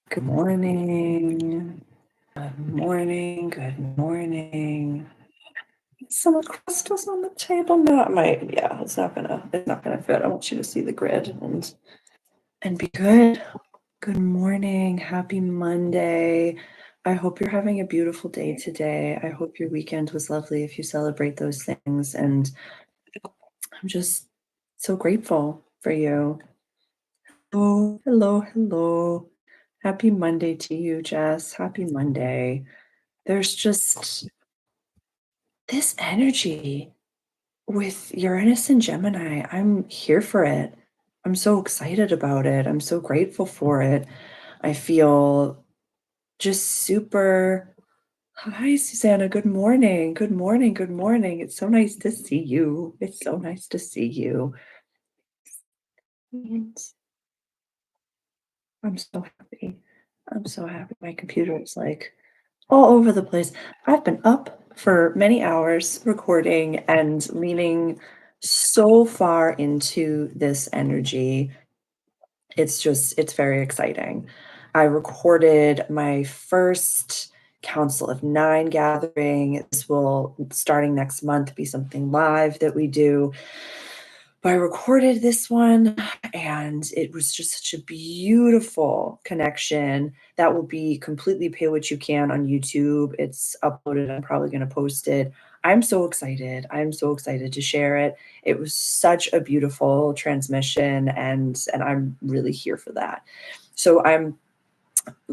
Good morning. Good morning. Good morning. Some crystals on the table. No, it might. Yeah, it's not gonna fit. I want you to see the grid and be good. Good morning. Happy Monday. I hope you're having a beautiful day today. I hope your weekend was lovely if you celebrate those things. And I'm just so grateful for you. Oh, hello, hello. Happy Monday to you, Jess. Happy Monday. There's just this energy with Uranus and Gemini. I'm here for it. I'm so excited about it. I'm so grateful for it. I feel just super. Hi, Susanna. Good morning. Good morning. Good morning. It's so nice to see you. It's so nice to see you. And I'm so happy. I'm so happy. My computer is like all over the place. I've been up for many hours recording and leaning so far into this energy. It's very exciting. I recorded my first Council of Nine gathering. This will, starting next month, be something live that we do. But I recorded this one and it was just such a beautiful connection that will be completely pay what you can on YouTube. It's uploaded. I'm probably going to post it. I'm so excited. I'm so excited to share it. It was such a beautiful transmission and I'm really here for that. So I'm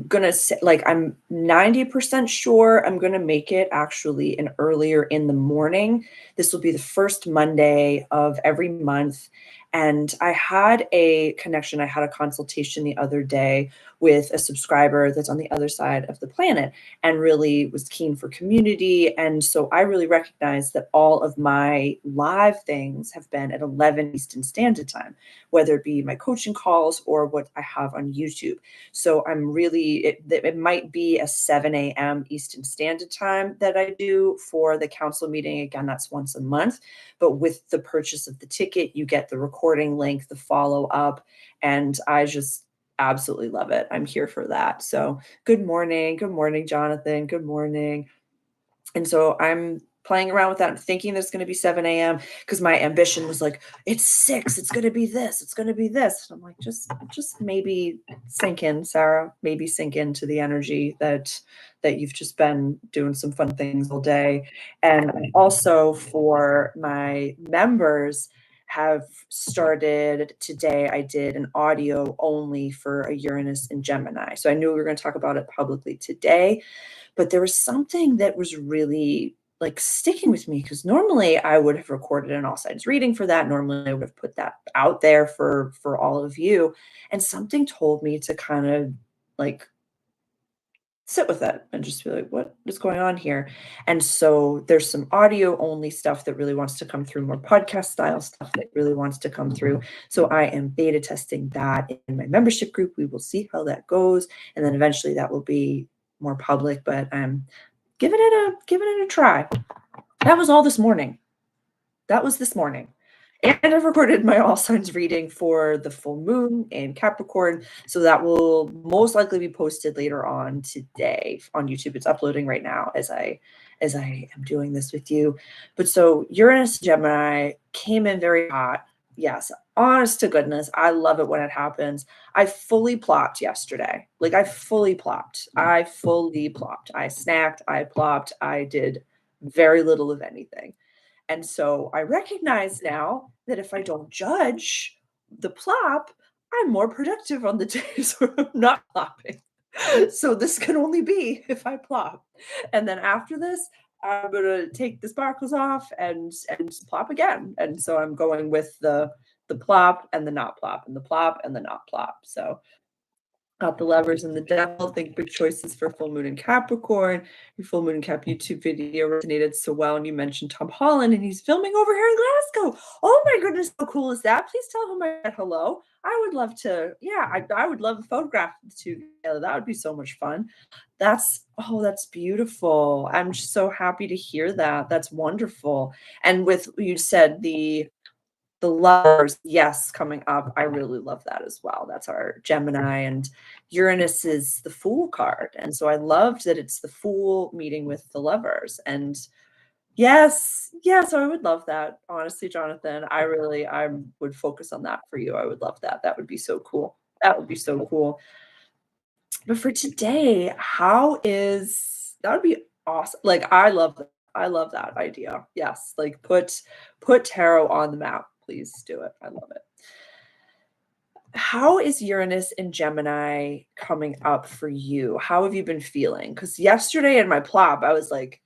gonna say, like, I'm 90% sure I'm gonna make it actually an earlier in the morning. This will be the first Monday of every month. And I had a connection, I had a consultation the other day with a subscriber that's on the other side of the planet and really was keen for community. And so I really recognize that all of my live things have been at 11 Eastern Standard Time, whether it be my coaching calls or what I have on YouTube. So I'm really, it might be a 7 a.m. Eastern Standard Time that I do for the council meeting. Again, that's once a month. But with the purchase of the ticket, you get the recording link, the follow up, and I just absolutely love it. I'm here for that. So good morning. Good morning, Jonathan. Good morning. And so I'm playing around with that. I'm thinking there's going to be 7 a.m. because my ambition was like, it's 6, it's going to be this, it's going to be this. And I'm like, just maybe sink in, Sarah, maybe sink into the energy that you've just been doing some fun things all day. And also for my members have started today, I did an audio only for a Uranus and Gemini. So I knew we were going to talk about it publicly today, but there was something that was really like sticking with me because normally I would have recorded an all sides reading for that. Normally I would have put that out there for all of you. And something told me to kind of like sit with it and just be like, what is going on here? And so there's some audio only stuff that really wants to come through, more podcast style stuff that really wants to come through. So I am beta testing that in my membership group. We will see how that goes. And then eventually that will be more public, but I'm giving it a try. That was all this morning. That was this morning. And I've recorded my all signs reading for the full moon in Capricorn. So that will most likely be posted later on today on YouTube. It's uploading right now as I am doing this with you. But so Uranus Gemini came in very hot. Yes, honest to goodness, I love it when it happens. I fully plopped yesterday. Like I fully plopped. I fully plopped. I snacked, I plopped, I did very little of anything. And so I recognize now that if I don't judge the plop, I'm more productive on the days where I'm not plopping. So this can only be if I plop. And then after this, I'm gonna take the sparkles off and plop again. And so I'm going with the plop and the not plop and the plop and the not plop. So got the lovers and the devil. Think big choices for full moon in Capricorn. Your full moon in Cap YouTube video resonated so well. And you mentioned Tom Holland, and he's filming over here in Glasgow. Oh my goodness, how cool is that? Please tell him I said hello. I would love to, yeah, I would love a photograph of the two together. That would be so much fun. That's beautiful. I'm just so happy to hear that. That's wonderful. And with you said the The Lovers, yes, coming up. I really love that as well. That's our Gemini, and Uranus is the Fool card. And so I loved that it's the Fool meeting with the Lovers. And yes, yes, I would love that. Honestly, Jonathan, I would focus on that for you. I would love that. That would be so cool. That would be so cool. But for today, how is that would be awesome. Like I love that idea. Yes, like put tarot on the map. Please do it. I love it. How is Uranus in Gemini coming up for you? How have you been feeling? Because yesterday in my plop, I was like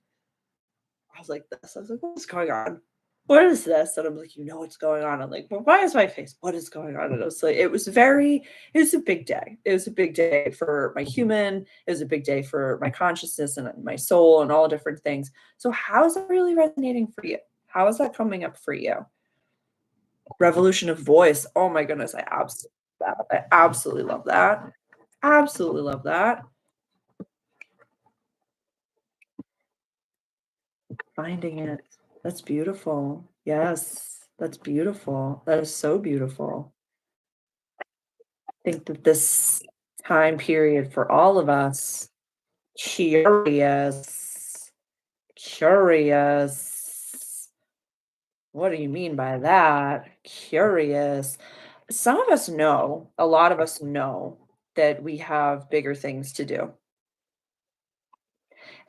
this. I was like, "What's going on? What is this?" And I'm like, "You know what's going on." I'm like, "Well, why is my face? What is going on?" And I was like, it was a big day. It was a big day for my human. It was a big day for my consciousness and my soul and all different things. So how is that really resonating for you? How is that coming up for you? Revolution of voice. Oh my goodness, I absolutely love that. Absolutely love that. Finding it. That's beautiful. Yes, that's beautiful. That is so beautiful. I think that this time period for all of us, curious, curious. What do you mean by that? Curious. Some of us know, a lot of us know that we have bigger things to do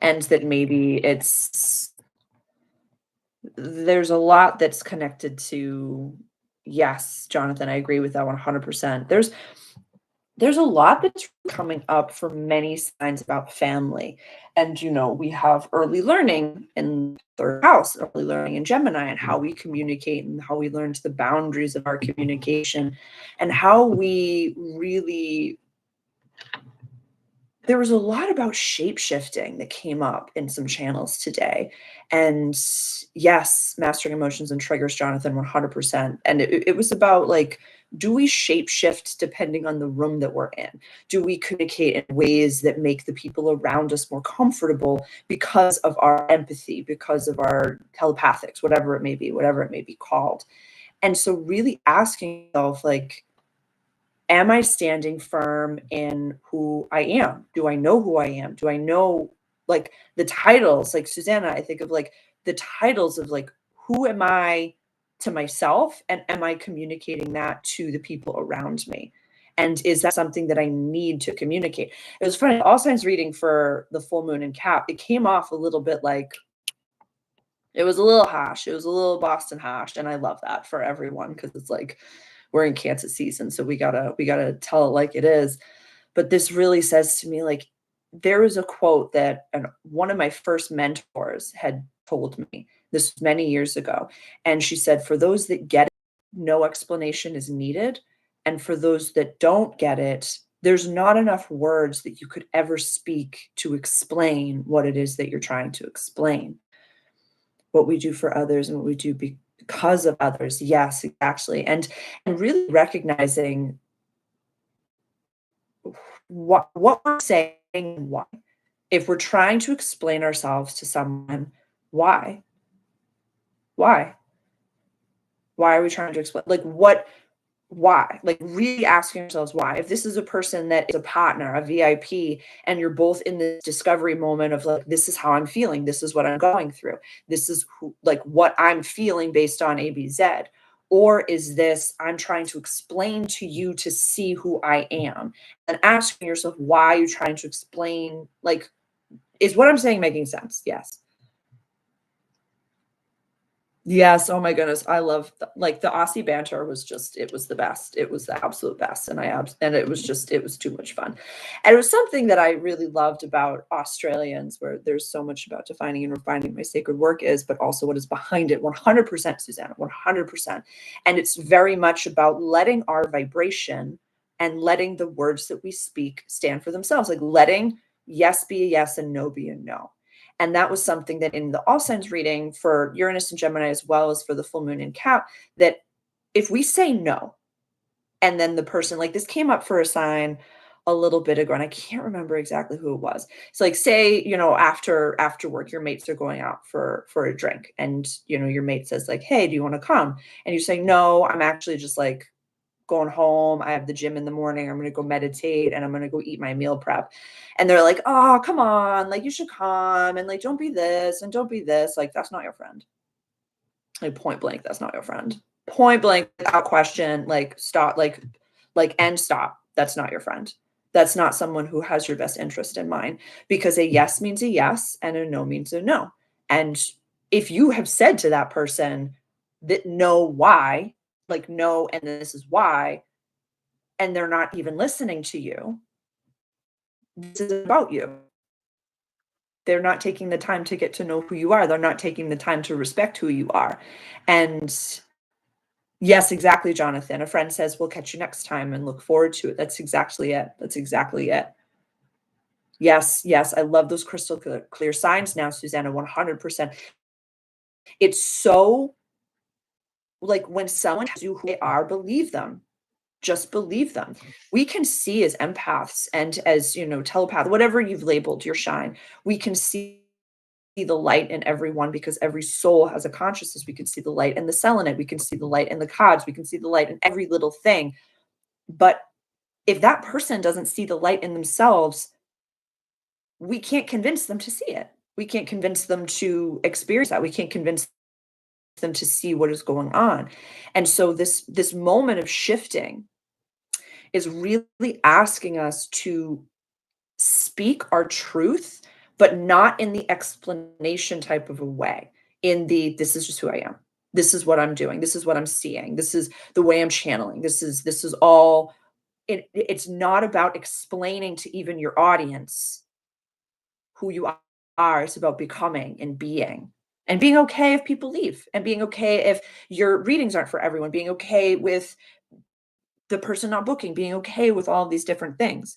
and that maybe there's a lot that's connected to yes, Jonathan, I agree with that 100%. There's a lot that's coming up for many signs about family. And, we have early learning in third house, early learning in Gemini, and how we communicate and how we learn to the boundaries of our communication and how we really there was a lot about shape shifting that came up in some channels today. And yes, mastering emotions and triggers, Jonathan, 100%. And it was about like, do we shape shift depending on the room that we're in? Do we communicate in ways that make the people around us more comfortable because of our empathy, because of our telepathics, whatever it may be called? And so, really asking yourself, like, am I standing firm in who I am? Do I know who I am? Do I know like the titles? Like Susanna, I think of like the titles of like who am I to myself and am I communicating that to the people around me? And is that something that I need to communicate? It was funny, all signs reading for the full moon and cap, it came off a little bit like it was a little harsh. It was a little Boston harsh, and I love that for everyone because it's like we're in Kansas season, so we gotta tell it like it is. But this really says to me, like, there was a quote that one of my first mentors had told me this was many years ago, and she said, "For those that get it, no explanation is needed, and for those that don't get it, there's not enough words that you could ever speak to explain what it is that you're trying to explain." What we do for others and what we do because of others. Yes, exactly. And really recognizing what we're saying and why. If we're trying to explain ourselves to someone, why? Why? Why are we trying to explain? Like what why? Like really asking ourselves why. If this is a person that is a partner, a VIP, and you're both in the discovery moment of like, this is how I'm feeling, this is what I'm going through, this is like what I'm feeling based on ABZ. Or is this, I'm trying to explain to you to see who I am? And asking yourself, why are you trying to explain? Like, is what I'm saying making sense? Yes. Yes, oh my goodness, I love like, the Aussie banter was just it was the best. It was the absolute best, and it was just it was too much fun. And it was something that I really loved about Australians, where there's so much about defining and refining my sacred work is, but also what is behind it, 100%, Susanna, 100%. And it's very much about letting our vibration and letting the words that we speak stand for themselves, like, letting yes be a yes and no be a no. And that was something that in the all signs reading for Uranus and Gemini, as well as for the full moon in Cap, that if we say no, and then the person, like this came up for a sign a little bit ago, and I can't remember exactly who it was. It's like, say, after work, your mates are going out for a drink, and your mate says like, "Hey, do you want to come?" And you say, "No, I'm actually just like going home. I have the gym in the morning. I'm going to go meditate and I'm going to go eat my meal prep." And they're like, "Oh, come on. Like, you should come. And like, don't be this and don't be this." Like, that's not your friend. Like, point blank, that's not your friend. Point blank, without question, like, stop, and stop. That's not your friend. That's not someone who has your best interest in mind, because a yes means a yes and a no means a no. And if you have said to that person that no, why, like, no, and this is why, and they're not even listening to you, this is about you. They're not taking the time to get to know who you are. They're not taking the time to respect who you are. And yes, exactly, Jonathan. A friend says, "We'll catch you next time," and look forward to it. That's exactly it. That's exactly it. Yes, yes. I love those crystal clear signs now, Susanna, 100%. It's so like when someone tells you who they are, believe them. Just believe them. We can see as empaths and as, telepath, whatever you've labeled your shine, we can see the light in everyone because every soul has a consciousness. We can see the light in the selenite. We can see the light in the cods. We can see the light in every little thing. But if that person doesn't see the light in themselves, we can't convince them to see it. We can't convince them to experience that. We can't convince them to see what is going on. And so this moment of shifting is really asking us to speak our truth, but not in the explanation type of a way. In the, this is just who I am. This is what I'm doing. This is what I'm seeing. This is the way I'm channeling. This is all. It's not about explaining to even your audience who you are. It's about becoming and being okay if people leave, and being okay if your readings aren't for everyone, being okay with the person not booking, being okay with all these different things.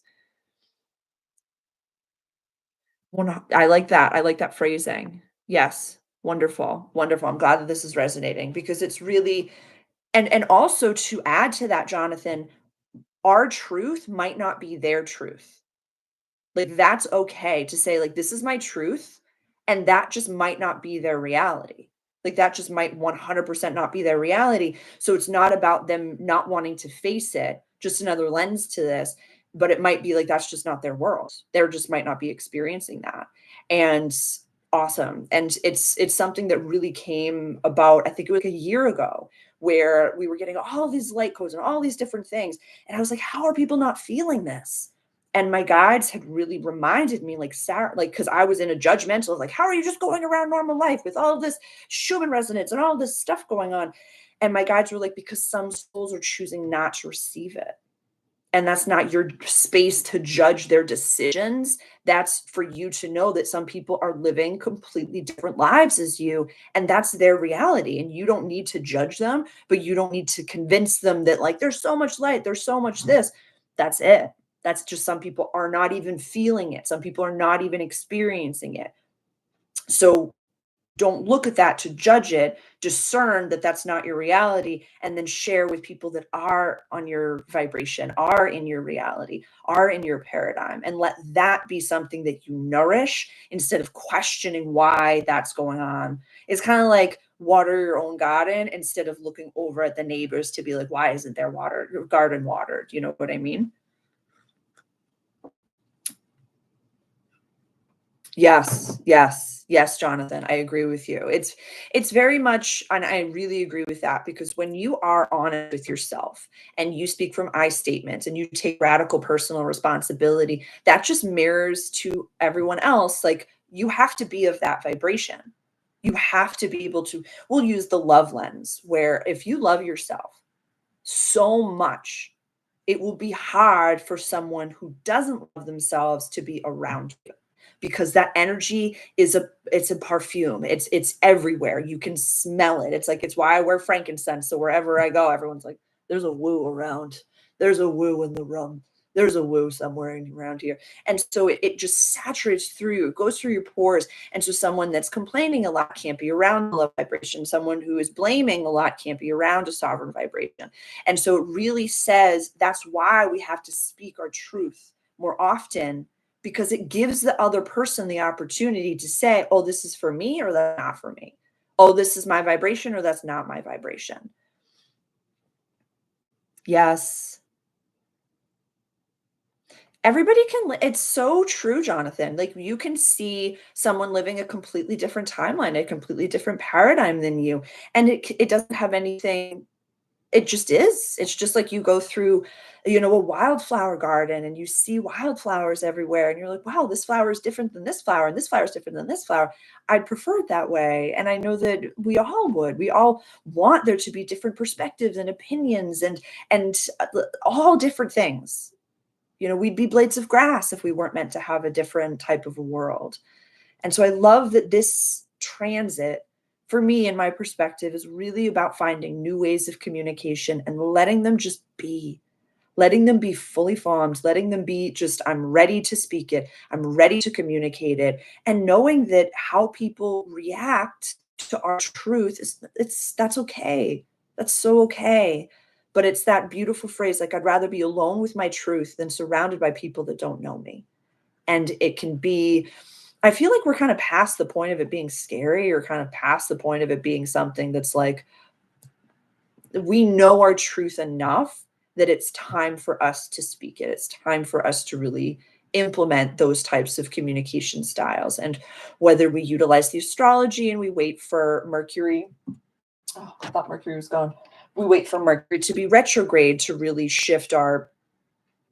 I like that. I like that phrasing. Yes. Wonderful. Wonderful. I'm glad that this is resonating because it's really, and also to add to that, Jonathan, our truth might not be their truth. Like, that's okay to say, like, this is my truth, and that just might not be their reality. Like, that just might 100% not be their reality. So it's not about them not wanting to face it, just another lens to this, but it might be like that's just not their world. They just might not be experiencing that. And awesome. And it's something that really came about, I think it was like a year ago, where we were getting all these light codes and all these different things. And I was like, how are people not feeling this? And my guides had really reminded me, like, Sarah, like, because I was in a judgmental, like, how are you just going around normal life with all of this Schumann resonance and all this stuff going on? And my guides were like, because some souls are choosing not to receive it. And that's not your space to judge their decisions. That's for you to know that some people are living completely different lives as you, and that's their reality. And you don't need to judge them, but you don't need to convince them that, like, there's so much light, there's so much this. That's it. That's just, some people are not even feeling it. Some people are not even experiencing it. So don't look at that to judge it. Discern that that's not your reality, and then share with people that are on your vibration, are in your reality, are in your paradigm, and let that be something that you nourish instead of questioning why that's going on. It's kind of like water your own garden instead of looking over at the neighbors to be like, why isn't their garden watered? You know what I mean? Yes, yes, yes, Jonathan, I agree with you. It's very much, and I really agree with that, because when you are honest with yourself and you speak from I statements and you take radical personal responsibility, that just mirrors to everyone else. Like, you have to be of that vibration. You have to be able to, we'll use the love lens, where if you love yourself so much, it will be hard for someone who doesn't love themselves to be around you, because that energy is a perfume. It's everywhere. You can smell it. It's like, it's why I wear frankincense. So wherever I go, everyone's like, there's a woo around. There's a woo in the room. There's a woo somewhere around here. And so it just saturates through you, it goes through your pores. And so someone that's complaining a lot can't be around a love vibration. Someone who is blaming a lot can't be around a sovereign vibration. And so it really says that's why we have to speak our truth more often, because it gives the other person the opportunity to say, oh, this is for me or that's not for me. Oh, this is my vibration or that's not my vibration. Yes. Everybody can it's so true, Jonathan. Like, you can see someone living a completely different timeline, a completely different paradigm than you, and it doesn't have anything. It just is. It's just like you go through, a wildflower garden and you see wildflowers everywhere and you're like, "Wow, this flower is different than this flower, and this flower is different than this flower." I'd prefer it that way, and I know that we all would. We all want there to be different perspectives and opinions and all different things. We'd be blades of grass if we weren't meant to have a different type of a world. And so I love that this transit, for me, in my perspective, is really about finding new ways of communication and letting them just be, letting them be fully formed, letting them be just, I'm ready to speak it, I'm ready to communicate it, and knowing that how people react to our truth that's okay. That's so okay. But it's that beautiful phrase, like, I'd rather be alone with my truth than surrounded by people that don't know me. And it can be, I feel like we're kind of past the point of it being scary, or kind of past the point of it being something that's like, we know our truth enough that it's time for us to speak it. It's time for us to really implement those types of communication styles. And whether we utilize the astrology and we wait for Mercury, oh, I thought Mercury was gone. We wait for Mercury to be retrograde to really shift our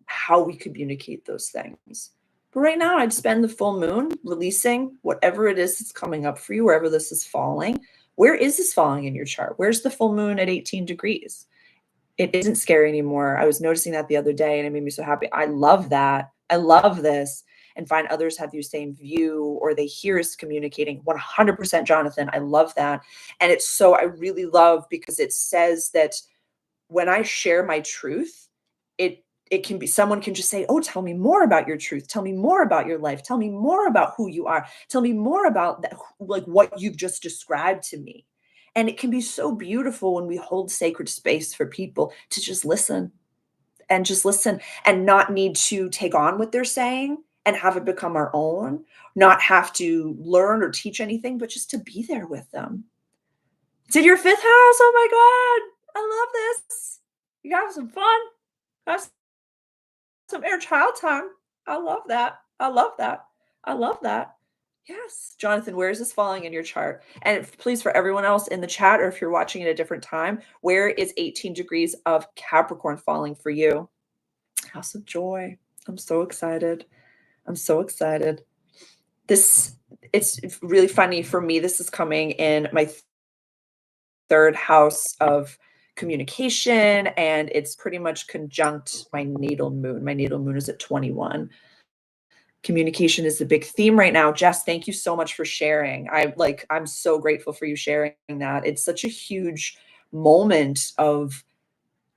how we communicate those things. But right now, I'd spend the full moon releasing whatever it is that's coming up for you, wherever this is falling. Where is this falling in your chart? Where's the full moon at 18 degrees? It isn't scary anymore. I was noticing that the other day and it made me so happy. I love that. I love this. And find others have the same view, or they hear us communicating 100%, Jonathan. I love that. And it's so, I really love, because it says that when I share my truth, it can be, someone can just say, "Oh, tell me more about your truth. Tell me more about your life. Tell me more about who you are. Tell me more about that, like what you've just described to me." And it can be so beautiful when we hold sacred space for people to just listen and not need to take on what they're saying and have it become our own, not have to learn or teach anything, but just to be there with them. It's in your fifth house. Oh my God. I love this. You gotta have some fun. Have some inner child time. I love that. I love that. I love that. Yes. Jonathan, where is this falling in your chart? And please, for everyone else in the chat, or if you're watching at a different time, where is 18 degrees of Capricorn falling for you? House of Joy. I'm so excited. I'm so excited. This, it's really funny for me. This is coming in my third house of communication, and it's pretty much conjunct my natal moon. My natal moon is at 21. Communication is the big theme right now. Jess, thank you so much for sharing. I'm so grateful for you sharing that. It's such a huge moment of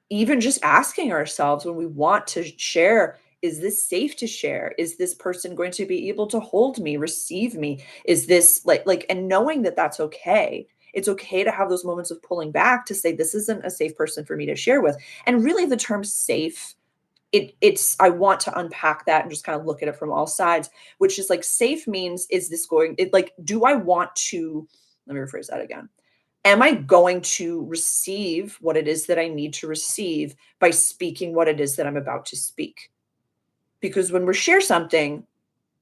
even just asking ourselves when we want to share, is this safe to share? Is this person going to be able to hold me, receive me? Is this and knowing that that's okay. It's okay to have those moments of pulling back to say, this isn't a safe person for me to share with. And really, the term safe, it's, I want to unpack that and just kind of look at it from all sides, which is like, safe means, is this going, do I want to, let me rephrase that again. Am I going to receive what it is that I need to receive by speaking what it is that I'm about to speak? Because when we share something,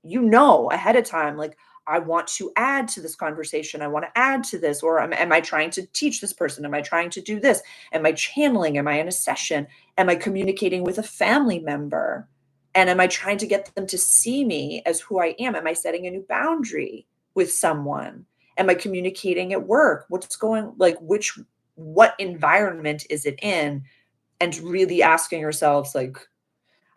ahead of time, like, I want to add to this conversation. I want to add to this. Or am I trying to teach this person? Am I trying to do this? Am I channeling? Am I in a session? Am I communicating with a family member? And am I trying to get them to see me as who I am? Am I setting a new boundary with someone? Am I communicating at work? What's going, what environment is it in? And really asking ourselves, like,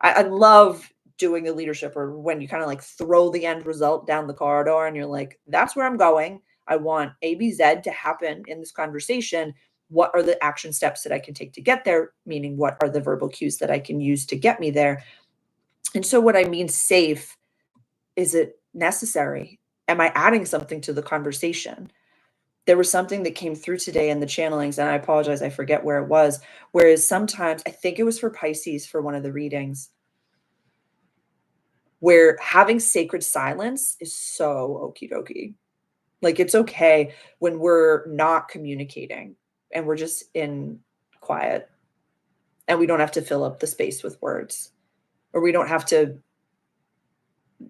I love doing a leadership, or when you kind of like throw the end result down the corridor and you're like, that's where I'm going. I want A, B, Z to happen in this conversation. What are the action steps that I can take to get there? Meaning, what are the verbal cues that I can use to get me there? And so what I mean safe, is it necessary? Am I adding something to the conversation? There was something that came through today in the channelings, and I apologize, I forget where it was. Whereas sometimes, I think it was for Pisces for one of the readings, where having sacred silence is so okie dokie. Like, it's okay when we're not communicating and we're just in quiet and we don't have to fill up the space with words, or we don't have to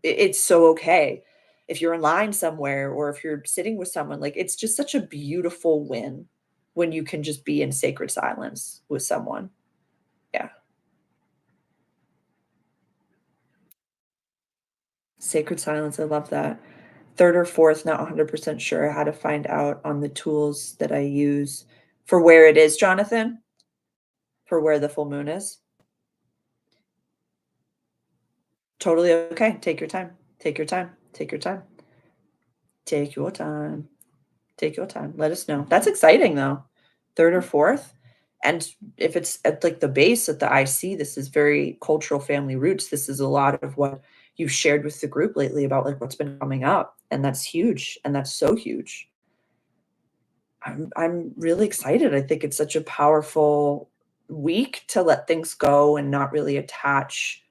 it's so okay. If you're in line somewhere or if you're sitting with someone, like, it's just such a beautiful win when you can just be in sacred silence with someone. Yeah. Sacred silence, I love that. 3rd or 4th, not 100% sure how to find out on the tools that I use for where it is, Jonathan? For where the full moon is? Totally okay. Take your time. Take your time. Take your time. Take your time. Take your time. Let us know. That's exciting though. 3rd or 4th? And if it's at, like, the base at the IC, this is very cultural family roots. This is a lot of what you've shared with the group lately about, like, what's been coming up, and that's huge, and that's so huge. I'm really excited. I think it's such a powerful week to let things go and not really attach.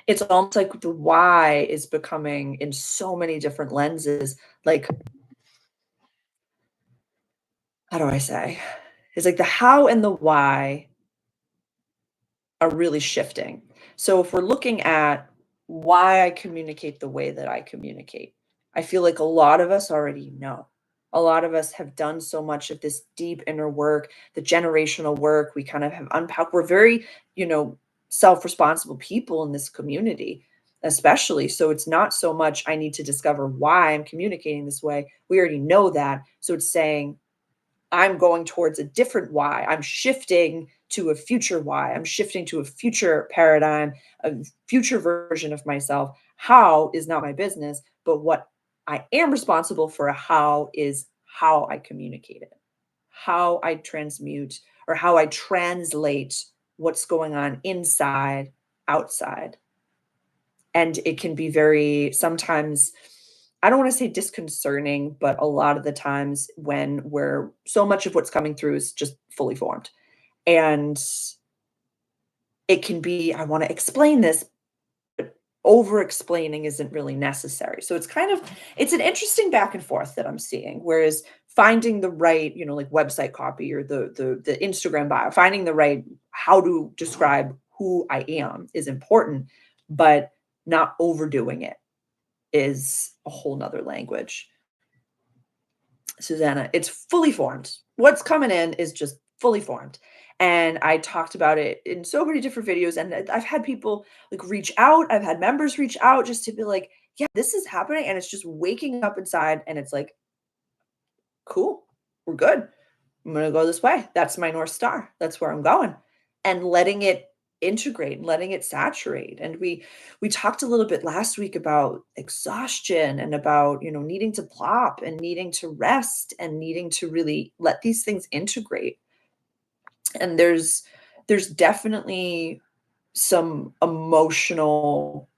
It's almost like the why is becoming in so many different lenses, like, how do I say? It's like the how and the why are really shifting. So if we're looking at why I communicate the way that I communicate, I feel like a lot of us already know. A lot of us have done so much of this deep inner work, the generational work. We kind of have unpacked. We're very, self-responsible people in this community, especially. So it's not so much I need to discover why I'm communicating this way. We already know that. So it's saying, I'm going towards a different why. I'm shifting to a future why. I'm shifting to a future paradigm, a future version of myself. How is not my business, but what I am responsible for how is how I communicate it, how I transmute or how I translate what's going on inside, outside. And it can be very sometimes, I don't want to say disconcerting, but a lot of the times when we're so much of what's coming through is just fully formed. And it can be, I want to explain this, but over explaining isn't really necessary. So it's an interesting back and forth that I'm seeing. Whereas finding the right, like website copy or the Instagram bio, finding the right how to describe who I am is important, but not overdoing it is a whole nother language. Susanna, it's fully formed. What's coming in is just fully formed. And I talked about it in so many different videos. And I've had people like reach out. I've had members reach out just to be like, yeah, this is happening. And it's just waking up inside. And it's like, cool, we're good. I'm going to go this way. That's my North Star. That's where I'm going. And letting it integrate and letting it saturate. And we talked a little bit last week about exhaustion and about, needing to plop and needing to rest and needing to really let these things integrate. And there's definitely some emotional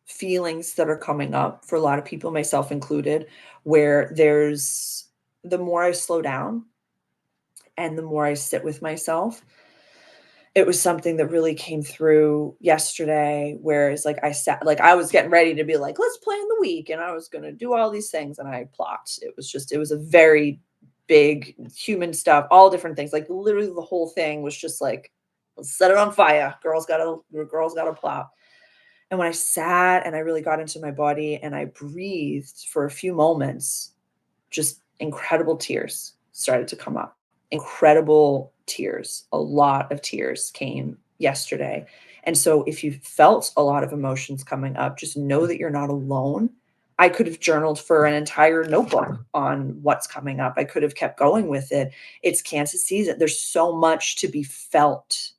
feelings that are coming up for a lot of people, myself included, where there's the more I slow down and the more I sit with myself. It was something that really came through yesterday, whereas, like, I was getting ready to be like, "Let's plan the week," and I was gonna do all these things, and I plopped. It was a very big human stuff, all different things, like, literally the whole thing was just like, "Let's set it on fire. Girls gotta plop." And when I sat and I really got into my body and I breathed for a few moments, just incredible tears started to come up. Incredible tears. A lot of tears came yesterday. And so if you felt a lot of emotions coming up, just know that you're not alone. I could have journaled for an entire notebook on what's coming up. I could have kept going with it. It's Cancer season. There's so much to be felt.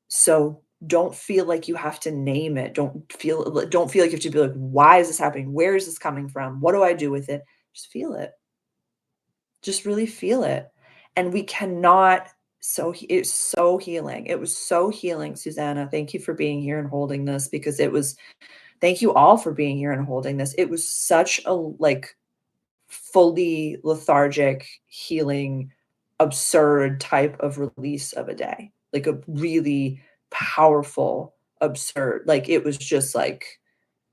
So don't feel like you have to name it. Don't feel like you have to be like, why is this happening? Where is this coming from? What do I do with it? Just feel it. Just really feel it. And we cannot It's so healing. It was so healing, Susanna. Thank you for being here and holding this because it was thank you all for being here and holding this. It was such a like fully lethargic, healing, absurd type of release of a day. Like a really powerful, absurd. Like it was just like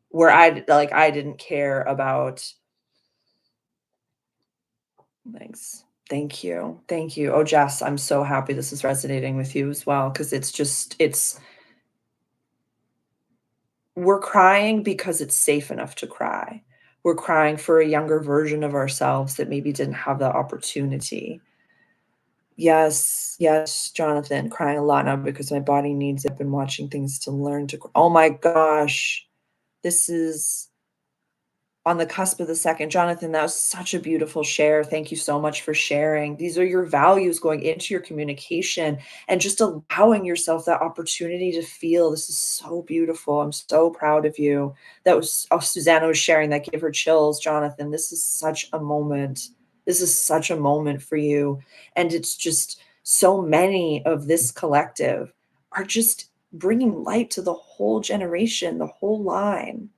where I didn't care about thanks. Thank you. Thank you. Oh, Jess, I'm so happy this is resonating with you as well because it's we're crying because it's safe enough to cry. We're crying for a younger version of ourselves that maybe didn't have that opportunity. Yes, yes, Jonathan, crying a lot now because my body needs it. I've been watching things to learn to oh my gosh. This is on the cusp of the second. Jonathan, that was such a beautiful share. Thank you so much for sharing. These are your values going into your communication and just allowing yourself that opportunity to feel. This is so beautiful. I'm so proud of you. That was, oh, Susanna was sharing that gave her chills. Jonathan, this is such a moment. This is such a moment for you. And it's just so many of this collective are just bringing light to the whole generation, the whole line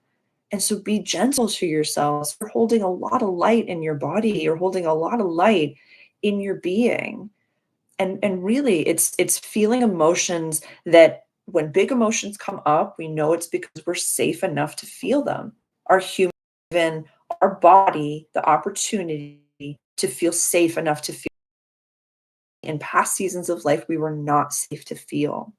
and so be gentle to yourselves. You're holding a lot of light in your body. You're holding a lot of light in your being. And really it's feeling emotions that when big emotions come up, we know it's because we're safe enough to feel them. Our human given our body the opportunity to feel safe enough to feel in past seasons of life we were not safe to feel.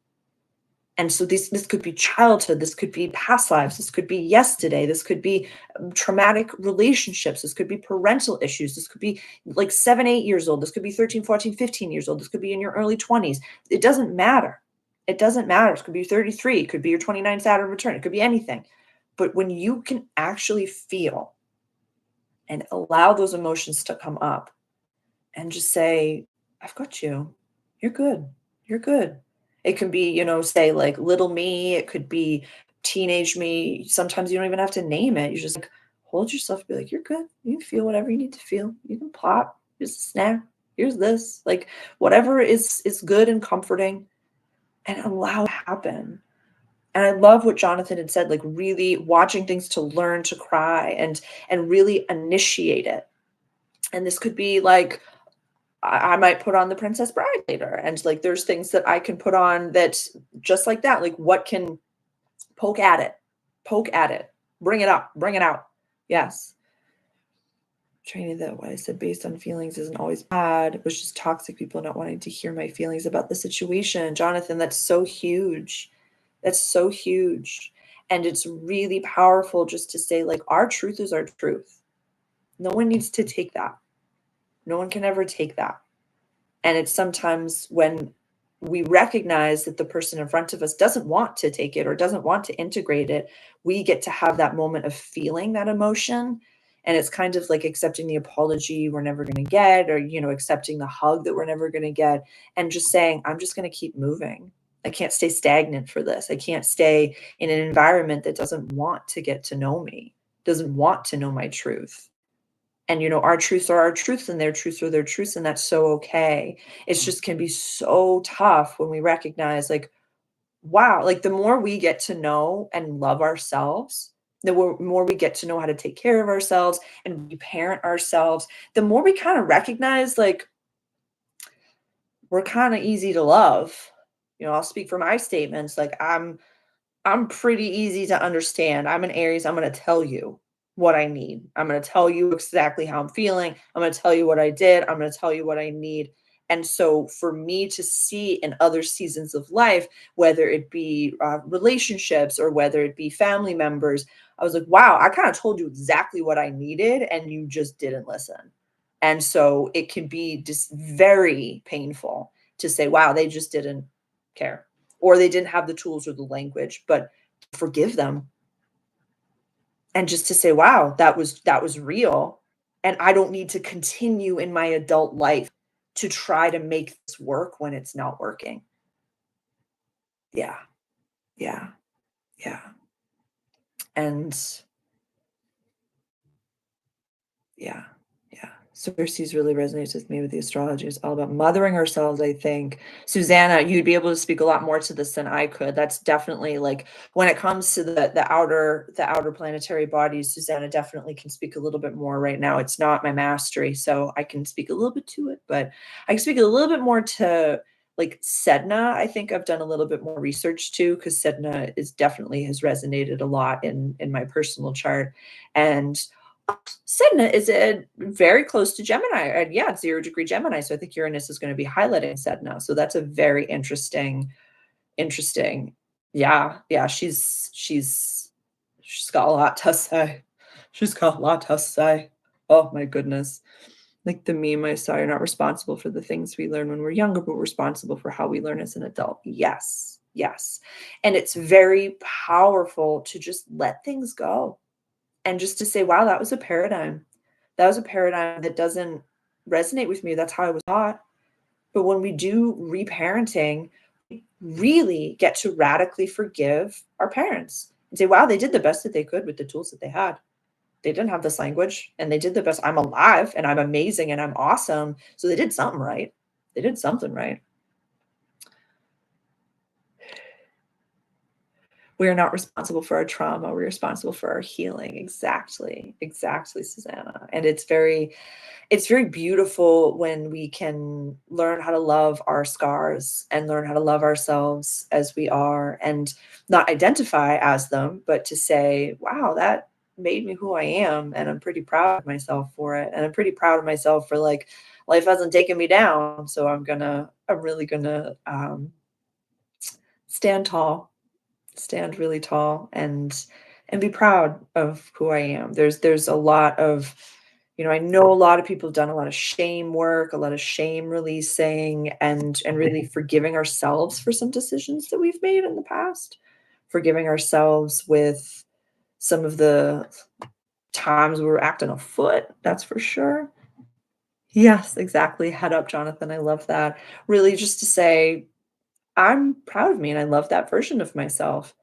And so this could be childhood, this could be past lives, this could be yesterday, this could be traumatic relationships, this could be parental issues, this could be like 7, 8 years old, this could be 13, 14, 15 years old, this could be in your early 20s. It doesn't matter. It doesn't matter. It could be 33, it could be your 29th Saturn return, it could be anything. But when you can actually feel and allow those emotions to come up and just say, I've got you. You're good. You're good. It can be, say like little me, it could be teenage me. Sometimes you don't even have to name it. You just like hold yourself, be like, you're good. You can feel whatever you need to feel. You can plop. Here's a snack. Here's this. Like whatever is good and comforting and allow it to happen. And I love what Jonathan had said, like really watching things to learn to cry and really initiate it. And this could be like I might put on the Princess Bride later. And like there's things that I can put on that just like that. Like what can poke at it, bring it up, bring it out. Yes. Training that what I said based on feelings isn't always bad. It was just toxic people not wanting to hear my feelings about the situation. Jonathan, that's so huge. That's so huge. And it's really powerful just to say, like, our truth is our truth. No one needs to take that. No one can ever take that. And it's sometimes when we recognize that the person in front of us doesn't want to take it or doesn't want to integrate it, we get to have that moment of feeling that emotion. And it's kind of like accepting the apology we're never going to get, or, accepting the hug that we're never going to get, and just saying, I'm just going to keep moving. I can't stay stagnant for this. I can't stay in an environment that doesn't want to get to know me, doesn't want to know my truth. And, our truths are our truths and their truths are their truths. And that's so okay. It's just can be so tough when we recognize like, wow, like the more we get to know and love ourselves, the more we get to know how to take care of ourselves and parent ourselves, the more we kind of recognize like we're kind of easy to love. I'll speak for my statements. Like I'm pretty easy to understand. I'm an Aries. I'm going to tell you what I need. I'm going to tell you exactly how I'm feeling. I'm going to tell you what I did. I'm going to tell you what I need. And so for me to see in other seasons of life, whether it be relationships or whether it be family members, I was like, wow, I kind of told you exactly what I needed and you just didn't listen. And so it can be just very painful to say, wow, they just didn't care or they didn't have the tools or the language, but forgive them. And just to say, wow, that was real. And I don't need to continue in my adult life to try to make this work when it's not working. Yeah. Yeah. Yeah. And yeah. Yeah. Cersei's really resonates with me with the astrology. It's all about mothering ourselves, I think. Susanna, you'd be able to speak a lot more to this than I could. That's definitely like when it comes to the outer planetary bodies, Susanna definitely can speak a little bit more right now. It's not my mastery, so I can speak a little bit to it, but I can speak a little bit more to like Sedna. I think I've done a little bit more research too, because Sedna is definitely has resonated a lot in my personal chart. And Sedna is very close to Gemini. And yeah, it's 0 degree Gemini. So I think Uranus is going to be highlighting Sedna. So that's a very interesting. Yeah, yeah. She's got a lot to say. She's got a lot to say. Oh my goodness. Like the meme I saw, you're not responsible for the things we learn when we're younger, but we're responsible for how we learn as an adult. Yes, yes. And it's very powerful to just let things go and just to say, wow, that was a paradigm. That was a paradigm that doesn't resonate with me. That's how I was taught. But when we do reparenting, we really get to radically forgive our parents and say, wow, they did the best that they could with the tools that they had. They didn't have this language and they did the best. I'm alive and I'm amazing and I'm awesome. So they did something right. They did something right. We are not responsible for our trauma. We're responsible for our healing. Exactly. Exactly, Susanna. And it's very beautiful when we can learn how to love our scars and learn how to love ourselves as we are and not identify as them, but to say, wow, that made me who I am. And I'm pretty proud of myself for it. And I'm pretty proud of myself for like, life hasn't taken me down. So I'm really gonna stand tall, stand really tall and be proud of who I am. There's a lot of, I know a lot of people have done a lot of shame work, a lot of shame releasing and really forgiving ourselves for some decisions that we've made in the past. Forgiving ourselves with some of the times we were acting a foot, that's for sure. Yes, exactly. Head up, Jonathan. I love that. Really just to say, I'm proud of me and I love that version of myself.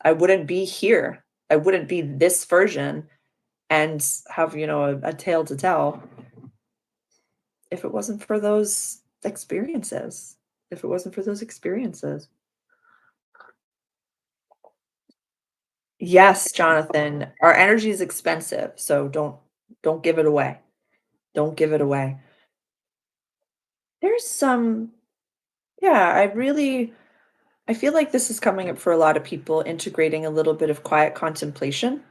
I wouldn't be here. I wouldn't be this version and have, a tale to tell if it wasn't for those experiences. If it wasn't for those experiences. Yes, Jonathan, our energy is expensive, so don't give it away. Don't give it away. There's some yeah, I feel like this is coming up for a lot of people integrating a little bit of quiet contemplation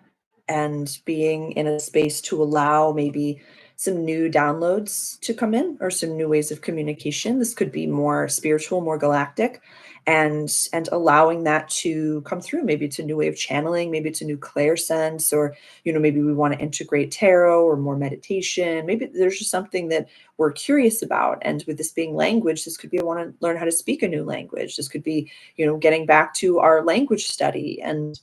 and being in a space to allow maybe some new downloads to come in or some new ways of communication. This could be more spiritual, more galactic, and allowing that to come through. Maybe it's a new way of channeling, maybe it's a new clair sense, or maybe we want to integrate tarot or more meditation. Maybe there's just something that we're curious about. And with this being language, this could be I want to learn how to speak a new language. This could be, getting back to our language study and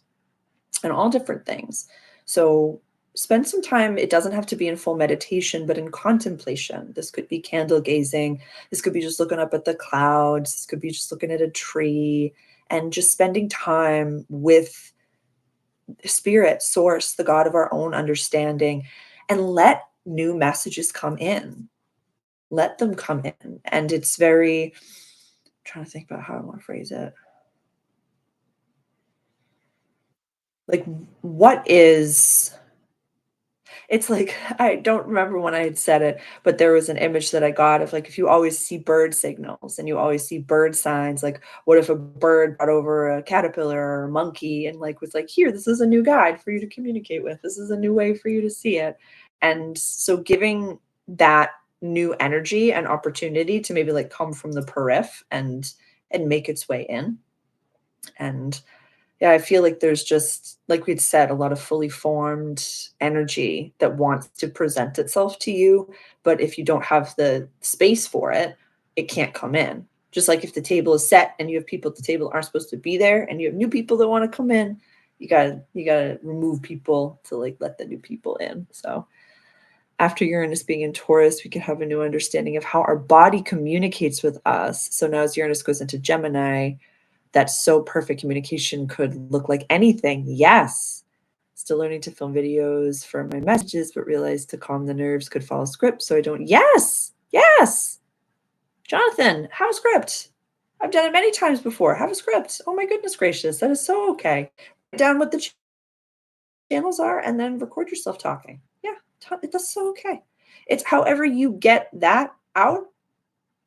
all different things. So spend some time. It doesn't have to be in full meditation, but in contemplation. This could be candle gazing. This could be just looking up at the clouds. This could be just looking at a tree and just spending time with spirit, source, the God of our own understanding, and let new messages come in. Let them come in. And it's very, I'm trying to think about how I want to phrase it. Like, what is It's like I don't remember when I had said it, but there was an image that I got of, like, if you always see bird signals and you always see bird signs, like, what if a bird brought over a caterpillar or a monkey and, like, was like, "Here, this is a new guide for you to communicate with. This is a new way for you to see it." And so giving that new energy and opportunity to maybe, like, come from the periph and make its way in. And yeah, I feel like there's just, like we'd said, a lot of fully formed energy that wants to present itself to you. But if you don't have the space for it, it can't come in. Just like if the table is set and you have people at the table that aren't supposed to be there and you have new people that want to come in, you gotta remove people to like let the new people in. So after Uranus being in Taurus, we can have a new understanding of how our body communicates with us. So now as Uranus goes into Gemini, that so perfect communication could look like anything. Yes. Still learning to film videos for my messages, but realized to calm the nerves could follow script so I don't. Yes! Yes! Jonathan, have a script. I've done it many times before. Have a script. Oh my goodness gracious. That is so okay. Write down what the channels are and then record yourself talking. Yeah, that's so okay. It's however you get that out.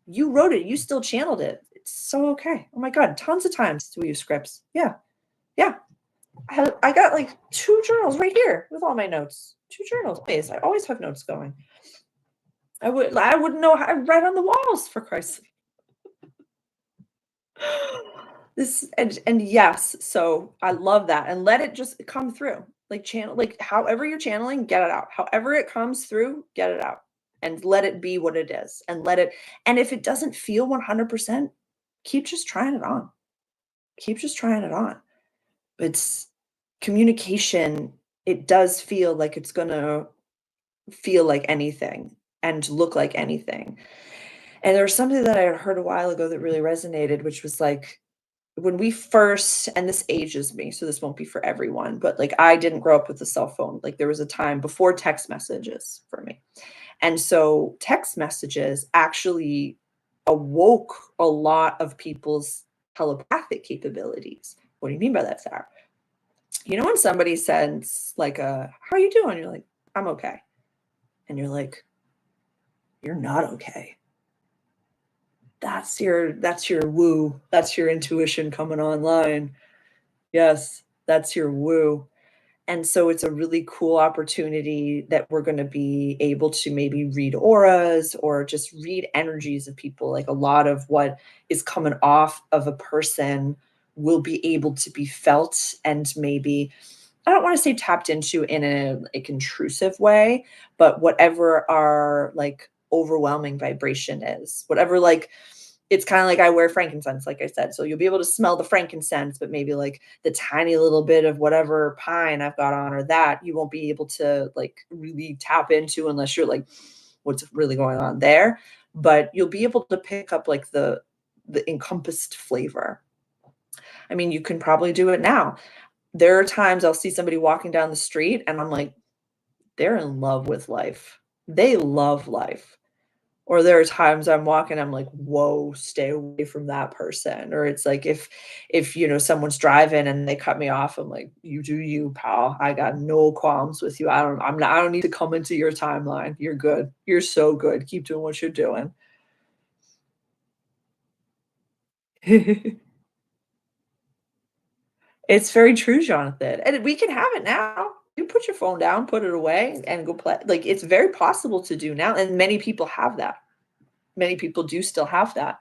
You wrote it. You still channeled it. It's so okay. Oh my God. Tons of times we use scripts. Yeah. Yeah. I got like 2 journals right here with all my notes. 2 journals. Always. I always have notes going. I wouldn't know how I write on the walls for Christ's sake. This and yes, so I love that, and let it just come through. Like channel like however you're channeling, get it out. However it comes through, get it out. And let it be what it is. And let it and if it doesn't feel 100%, keep just trying it on. Keep just trying it on. It's communication, it does feel like it's gonna feel like anything and look like anything. And there was something that I had heard a while ago that really resonated, which was like when we first, and this ages me, so this won't be for everyone, but like I didn't grow up with a cell phone. Like there was a time before text messages for me. And so text messages actually awoke a lot of people's telepathic capabilities. What do you mean by that, Sarah? You know, when somebody sends like how are you doing? You're like, I'm okay. And you're like, you're not okay. That's your woo. That's your intuition coming online. Yes, that's your woo. And so it's a really cool opportunity that we're going to be able to maybe read auras or just read energies of people. Like a lot of what is coming off of a person will be able to be felt and maybe, I don't want to say tapped into in a like intrusive way, but whatever our like overwhelming vibration is, whatever like it's kind of like I wear frankincense, like I said. So you'll be able to smell the frankincense, but maybe like the tiny little bit of whatever pine I've got on or that you won't be able to like really tap into unless you're like, what's really going on there. But you'll be able to pick up like the encompassed flavor. I mean, you can probably do it now. There are times I'll see somebody walking down the street and I'm like, they're in love with life. They love life. Or there are times I'm walking, I'm like, "Whoa, stay away from that person." Or it's like if someone's driving and they cut me off, I'm like, "You do you, pal. I got no qualms with you. I don't need to come into your timeline. You're good. You're so good. Keep doing what you're doing." It's very true, Jonathan. And we can have it now. You put your phone down, put it away, and go play. Like it's very possible to do now, and many people have that. Many people do still have that.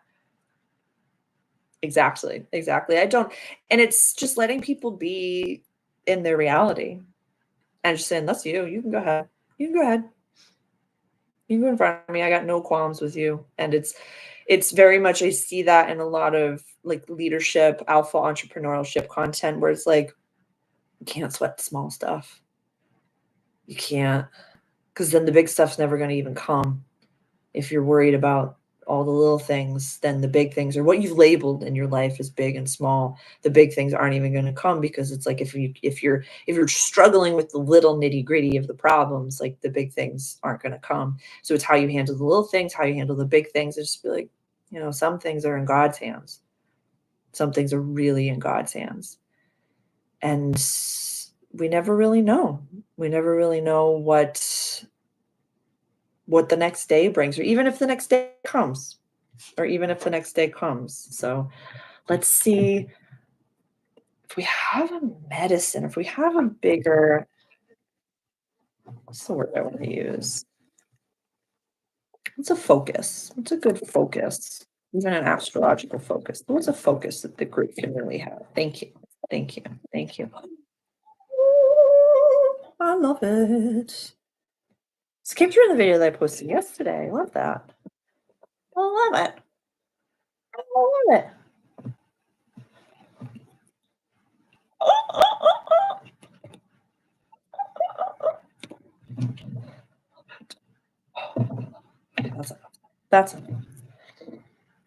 Exactly, exactly. I don't and it's just letting people be in their reality and just saying, "That's you. You can go ahead. You can go ahead. You can go in front of me. I got no qualms with you." And it's very much I see that in a lot of like leadership, alpha entrepreneurship content where it's like, you can't sweat the small stuff. You can't, because then the big stuff's never gonna even come. If you're worried about all the little things, then the big things or what you've labeled in your life as big and small, the big things aren't even going to come because it's like if you're struggling with the little nitty-gritty of the problems, like the big things aren't going to come. So it's how you handle the little things, how you handle the big things. It's just be like, some things are in God's hands. Some things are really in God's hands. And we never really know. We never really know what the next day brings, or even if the next day comes, So let's see if we have a medicine, if we have a bigger, what's the word I want to use? What's a focus? What's a good focus? Even an astrological focus. What's a focus that the group can really have? Thank you. Thank you. Thank you. I love it. Skip through the video that I posted yesterday. I love that. I love it. I love it. That's enough. That's enough.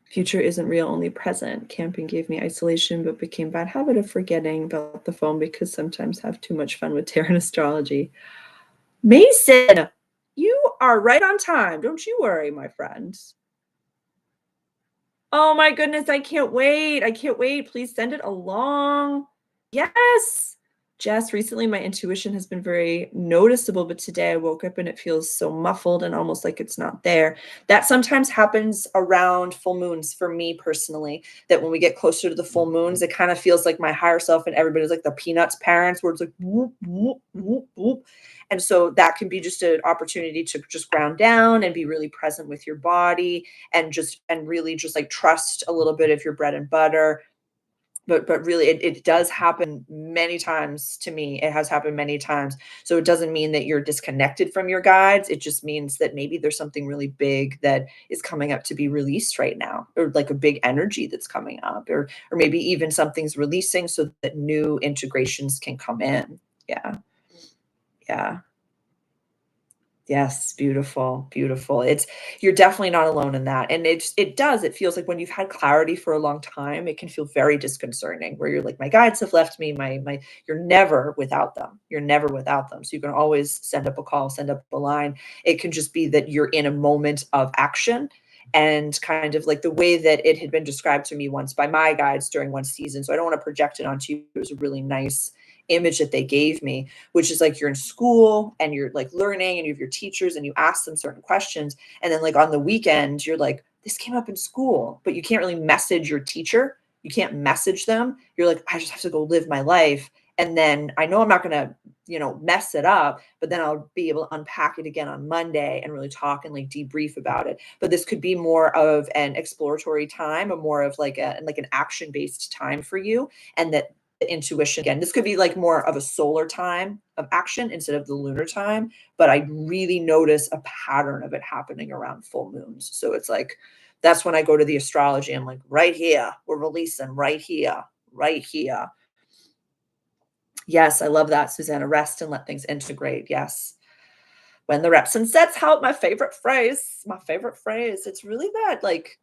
If Future isn't real, only present. Camping gave me isolation, but became bad habit of forgetting about the phone because sometimes have too much fun with tarot and astrology. Mason, you are right on time. Don't you worry, my friend. Oh my goodness, I can't wait. I can't wait. Please send it along. Yes. Jess, recently my intuition has been very noticeable, but today I woke up and it feels so muffled and almost like it's not there. That sometimes happens around full moons for me personally, that when we get closer to the full moons, it kind of feels like my higher self and everybody's like the Peanuts parents, where it's like whoop, whoop, whoop, whoop. And so that can be just an opportunity to just ground down and be really present with your body and really just like trust a little bit of your bread and butter. But really it does happen many times to me. It has happened many times. So it doesn't mean that you're disconnected from your guides. It just means that maybe there's something really big that is coming up to be released right now, or like a big energy that's coming up, or maybe even something's releasing so that new integrations can come in. Yeah. Yeah. Yes, beautiful, beautiful. You're definitely not alone in that, and it feels like when you've had clarity for a long time, it can feel very disconcerting where you're like, "My guides have left me, my" you're never without them. You're never without them, so you can always send up a call, send up a line. It can just be that you're in a moment of action, and kind of like the way that it had been described to me once by my guides during one season, so I don't wanna project it onto you. It was a really nice image that they gave me, which is like you're in school and you're like learning and you have your teachers and you ask them certain questions. And then like on the weekend, you're like, this came up in school, but you can't really message your teacher. You can't message them. You're like, I just have to go live my life. And then I know I'm not going to, mess it up, but then I'll be able to unpack it again on Monday and really talk and like debrief about it. But this could be more of an exploratory time, or more of like an action based time for you. And that intuition again, this could be like more of a solar time of action instead of the lunar time, but I really notice a pattern of it happening around full moons. So it's like that's when I go to the astrology. I'm like, right here, we're releasing right here, right here. Yes, I love that, Susanna. Rest and let things integrate. Yes. When the reps and sets help, my favorite phrase. My favorite phrase. It's really that like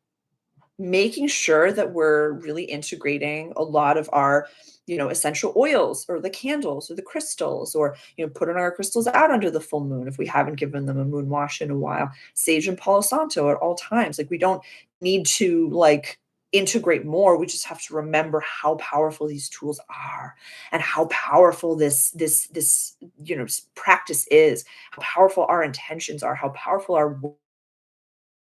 making sure that we're really integrating a lot of our, essential oils or the candles or the crystals, or, putting our crystals out under the full moon if we haven't given them a moon wash in a while. Sage and Palo Santo at all times. Like we don't need to like integrate more. We just have to remember how powerful these tools are, and how powerful this practice is, how powerful our intentions are, how powerful our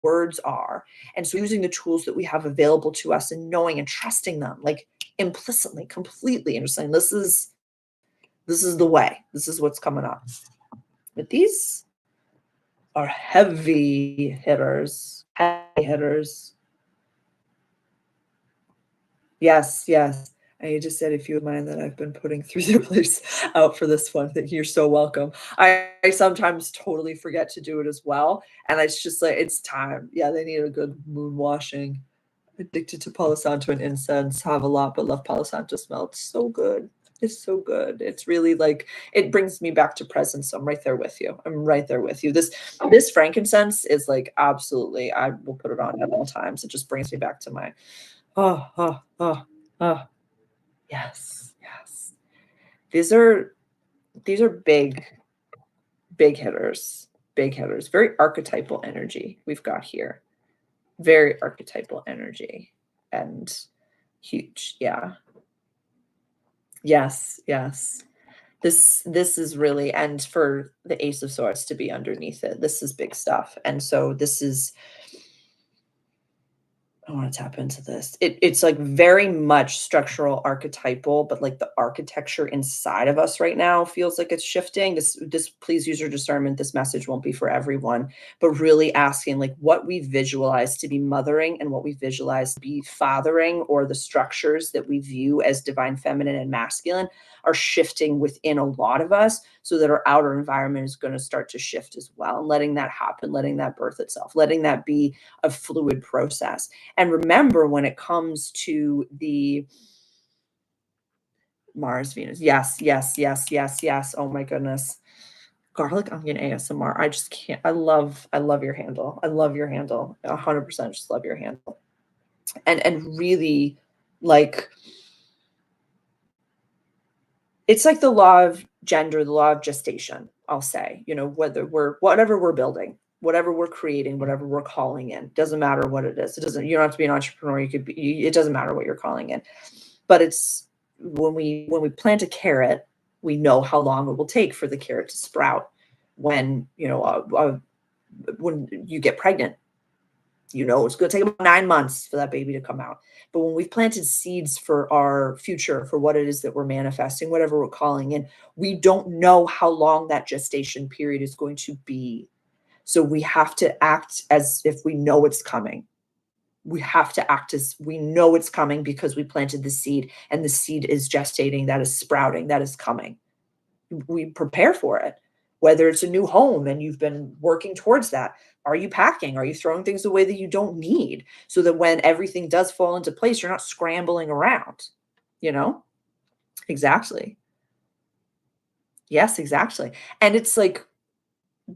words are. And so using the tools that we have available to us and knowing and trusting them like implicitly, completely, and just saying, this is the way. This is what's coming up. But these are heavy hitters. Heavy hitters. Yes, yes. And you just said a few of mine that I've been putting through the place out for this one. That you're so welcome. I sometimes totally forget to do it as well. And it's just like it's time. Yeah, they need a good moon washing. Addicted to Palo Santo and incense. Have a lot, but love Palo Santo smell. It's so good. It's so good. It's really like it brings me back to presence. So I'm right there with you. I'm right there with you. This frankincense is like absolutely. I will put it on at all times. It just brings me back to my oh oh oh oh yes yes. These are these are big hitters. Big hitters. Very archetypal energy we've got here. Very archetypal energy and huge. Yeah. Yes, yes. This is really, and for the Ace of Swords to be underneath it, this is big stuff. And so this is I want to tap into this. It's like very much structural archetypal, but like the architecture inside of us right now feels like it's shifting. This please use your discernment. This message won't be for everyone, but really asking like what we visualize to be mothering and what we visualize to be fathering, or the structures that we view as divine feminine and masculine are shifting within a lot of us, so that our outer environment is going to start to shift as well. And letting that happen, letting that birth itself, letting that be a fluid process. And remember, when it comes to the Mars, Venus, yes, yes, yes, yes, yes. Oh my goodness. Garlic onion ASMR. I just can't. I love your handle. I love your handle. 100% just love your handle. and really, like, it's like the law of gender, the law of gestation, I'll say, whether whatever we're building, whatever we're creating, whatever we're calling in, doesn't matter what it is. It doesn't, you don't have to be an entrepreneur. It doesn't matter what you're calling in. But it's when we plant a carrot, we know how long it will take for the carrot to sprout. When, when you get pregnant, it's going to take about 9 months for that baby to come out. But when we've planted seeds for our future, for what it is that we're manifesting, whatever we're calling in, we don't know how long that gestation period is going to be. So we have to act as if we know it's coming. We have to act as we know it's coming because we planted the seed, and the seed is gestating, that is sprouting, that is coming. We prepare for it. Whether it's a new home and you've been working towards that, are you packing? Are you throwing things away that you don't need so that when everything does fall into place, you're not scrambling around? You know? Exactly. Yes, exactly. And it's like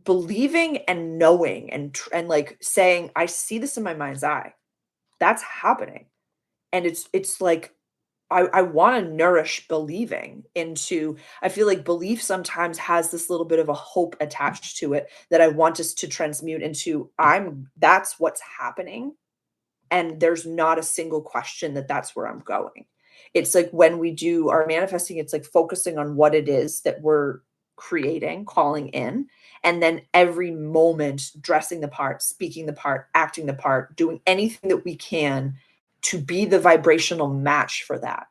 believing and knowing and like saying, I see this in my mind's eye. That's happening. And it's like I want to nourish believing into. I feel like belief sometimes has this little bit of a hope attached to it that I want us to transmute into. That's what's happening. And there's not a single question that that's where I'm going. It's like when we do our manifesting, it's like focusing on what it is that we're creating, calling in, and then every moment dressing the part, speaking the part, acting the part, doing anything that we can to be the vibrational match for that.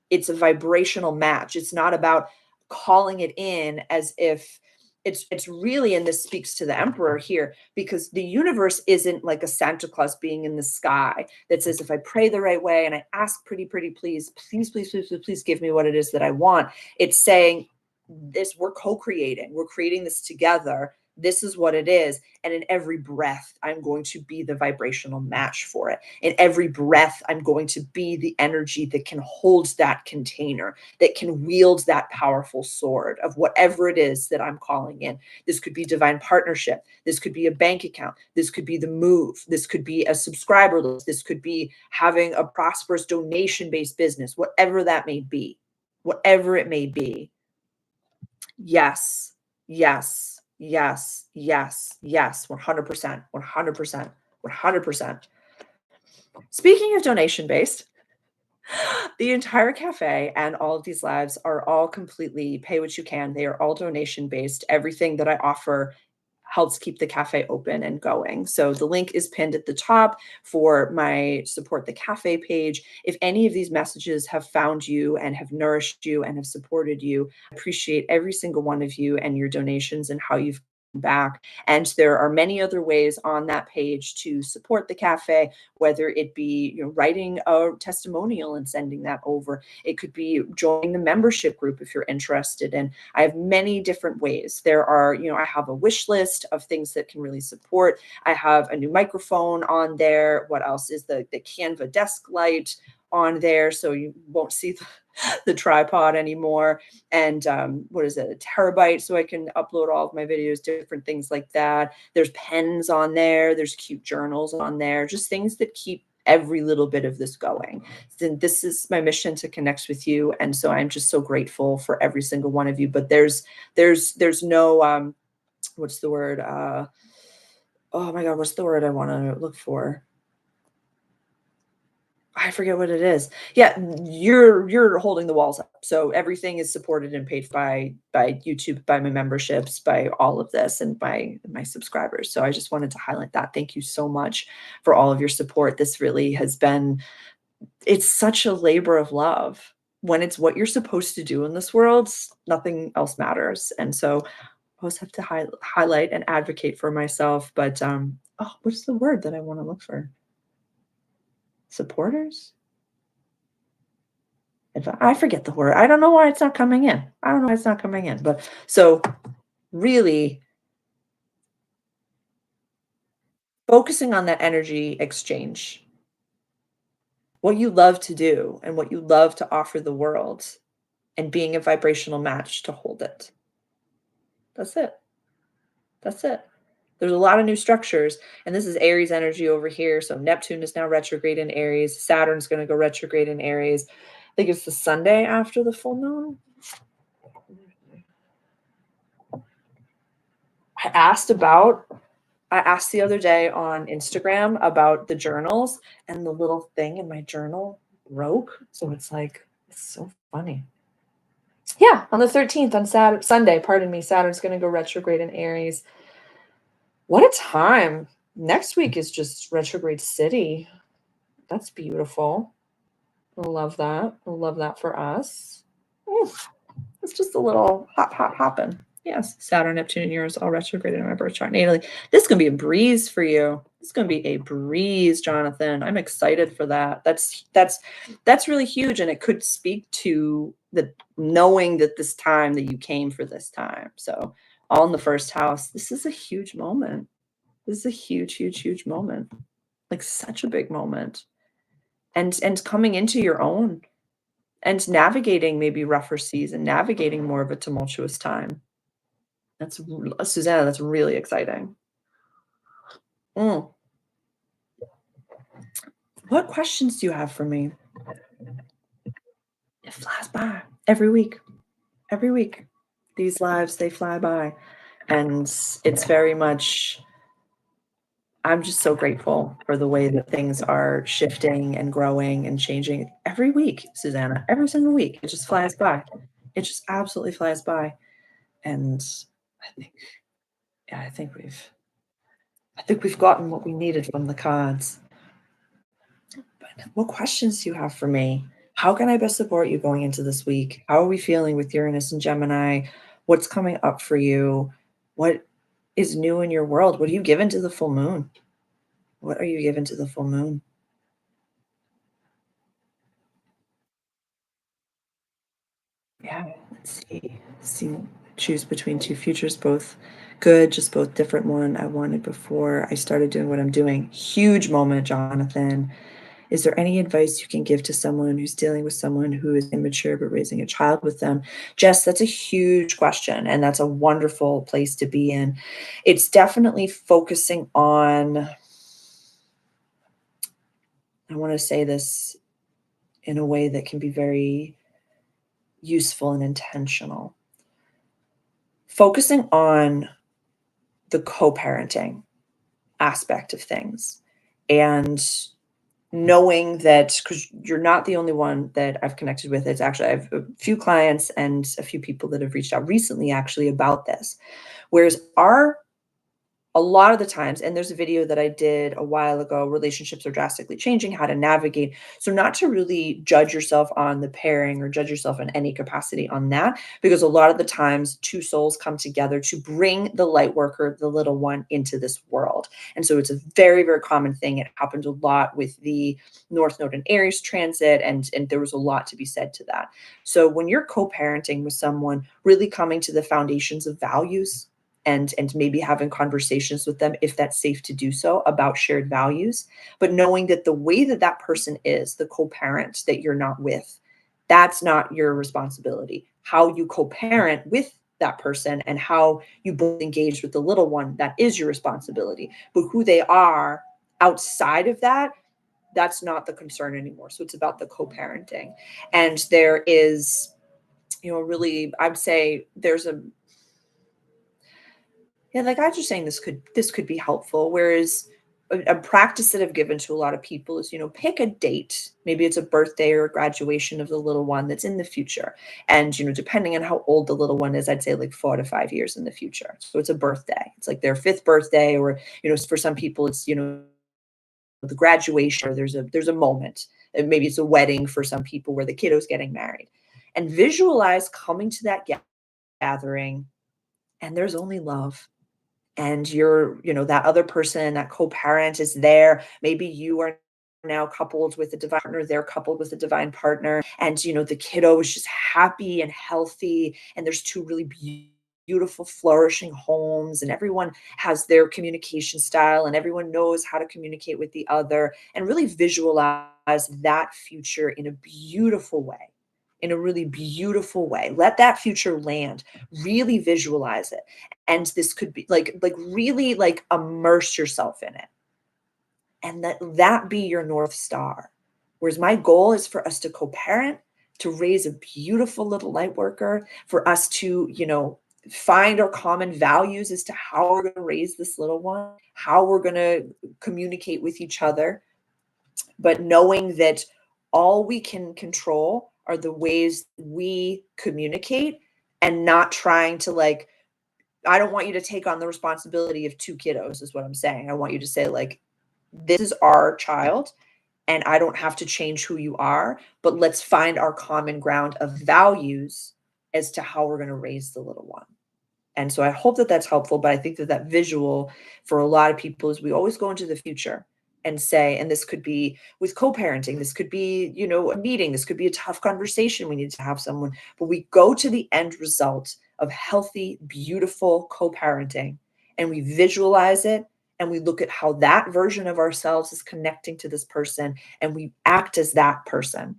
It's a vibrational match. It's not about calling it in as if it's really, and this speaks to the emperor here, because the universe isn't like a Santa Claus being in the sky that says, if I pray the right way and I ask pretty please, please, please, please, please, please give me what it is that I want. It's saying this, we're co-creating, we're creating this together. This is what it is. And in every breath, I'm going to be the vibrational match for it. In every breath, I'm going to be the energy that can hold that container, that can wield that powerful sword of whatever it is that I'm calling in. This could be divine partnership. This could be a bank account. This could be the move. This could be a subscriber list. This could be having a prosperous donation-based business, whatever that may be, whatever it may be. Yes. Yes. Yes. Yes. Yes. 100%. 100%. 100%. Speaking of donation based, the entire cafe and all of these lives are all completely pay what you can. They are all donation based. Everything that I offer helps keep the cafe open and going. So the link is pinned at the top for my support the cafe page. If any of these messages have found you and have nourished you and have supported you, I appreciate every single one of you and your donations and how you've back. And there are many other ways on that page to support the cafe, whether it be writing a testimonial and sending that over. It could be joining the membership group if you're interested. And I have many different ways. There are, I have a wish list of things that can really support. I have a new microphone on there. What else is the Canva desk light on there, so you won't see the tripod anymore. And what is it, a terabyte, so I can upload all of my videos, different things like that. There's pens on there, there's cute journals on there, just things that keep every little bit of this going. And this is my mission, to connect with you, and so I'm just so grateful for every single one of you. But there's no what's the word, oh my god, what's the word I want to look for? I forget what it is. Yeah, you're holding the walls up. So everything is supported and paid by YouTube, by my memberships, by all of this, and by my subscribers. So I just wanted to highlight that. Thank you so much for all of your support. This really has been, it's such a labor of love. When it's what you're supposed to do in this world, nothing else matters. And so I always have to highlight and advocate for myself. But oh, what's the word that I want to look for? Supporters? I forget the word. I don't know why it's not coming in. I don't know why it's not coming in. But so really focusing on that energy exchange, what you love to do and what you love to offer the world, and being a vibrational match to hold it. That's it. That's it. There's a lot of new structures, and this is Aries energy over here. So Neptune is now retrograde in Aries. Saturn's going to go retrograde in Aries. I think it's the Sunday after the full moon. I asked about I asked the other day on Instagram about the journals, and the little thing in my journal broke. So it's like, it's so funny. Yeah, on the 13th, on Sunday, pardon me, Saturn's going to go retrograde in Aries. What a time. Next week is just retrograde city. That's beautiful. I love that. I love that for us. Oof, it's just a little hopping. Yes, Saturn, Neptune, and Uranus all retrograde in my birth chart natally. This is gonna be a breeze for you. It's gonna be a breeze, Jonathan. I'm excited for that. That's really huge, and it could speak to the knowing that this time that you came for this time. So all in the first house. This is a huge moment. This is a huge, huge, huge moment. Like such a big moment. And coming into your own and navigating maybe rougher seas and navigating more of a tumultuous time. Susanna, that's really exciting. Mm. What questions do you have for me? It flies by every week. Every week. These lives, they fly by. And it's very much, I'm just so grateful for the way that things are shifting and growing and changing every week, Susanna. Every single week. It just flies by. It just absolutely flies by. And I think, yeah, I think we've gotten what we needed from the cards. But what questions do you have for me? How can I best support you going into this week? How are we feeling with Uranus and Gemini? What's coming up for you? What is new in your world? What are you given to the full moon? What are you given to the full moon? Yeah, let's see. Choose between two futures, both good, just both different. One I wanted before I started doing what I'm doing. Huge moment, Jonathan. Is there any advice you can give to someone who's dealing with someone who is immature but raising a child with them? Jess, that's a huge question, and that's a wonderful place to be in. It's definitely focusing on, I want to say this in a way that can be very useful and intentional. Focusing on the co parenting aspect of things and knowing that because you're not the only one that I've connected with. It's actually, I have a few clients and a few people that have reached out recently actually about this. Whereas our a lot of the times, and there's a video that I did a while ago, relationships are drastically changing, how to navigate. So, not to really judge yourself on the pairing or judge yourself in any capacity on that, because a lot of the times two souls come together to bring the light worker, the little one, into this world. And so, it's a very, very common thing. It happens a lot with the North Node and Aries transit, and there was a lot to be said to that. So, when you're co parenting with someone, really coming to the foundations of values and maybe having conversations with them if that's safe to do so about shared values, but knowing that the way that that person is the co-parent that you're not with, that's not your responsibility. How you co-parent with that person and how you both engage with the little one, that is your responsibility. But who they are outside of that, that's not the concern anymore. So it's about the co-parenting. And there is, really, I'd say there's a, yeah, like I was just saying, this could be helpful. Whereas a practice that I've given to a lot of people is, pick a date. Maybe it's a birthday or a graduation of the little one that's in the future. And, depending on how old the little one is, I'd say like 4 to 5 years in the future. So it's a birthday. It's like their fifth birthday, or, for some people, it's, the graduation, or there's a moment. And maybe it's a wedding for some people where the kiddo's getting married. And visualize coming to that gathering, and there's only love, and you're, that other person, that co-parent is there. Maybe you are now coupled with a divine partner, they're coupled with a divine partner, and the kiddo is just happy and healthy, and there's two really beautiful flourishing homes, and everyone has their communication style, and everyone knows how to communicate with the other, and really visualize that future in a beautiful way. in a really beautiful way. Let that future land. Really visualize it. And this could be like really like immerse yourself in it and that be your North Star. Whereas my goal is for us to co-parent, to raise a beautiful little light worker, for us to, find our common values as to how we're going to raise this little one, how we're going to communicate with each other, but knowing that all we can control are the ways we communicate and not trying to like, I don't want you to take on the responsibility of two kiddos, is what I'm saying. I want you to say, like, this is our child, and I don't have to change who you are, but let's find our common ground of values as to how we're going to raise the little one. And so I hope that that's helpful, but I think that that visual for a lot of people is we always go into the future and say, and this could be with co-parenting, this could be, a meeting, this could be a tough conversation we need to have someone, but we go to the end result of healthy, beautiful co-parenting and we visualize it and we look at how that version of ourselves is connecting to this person and we act as that person.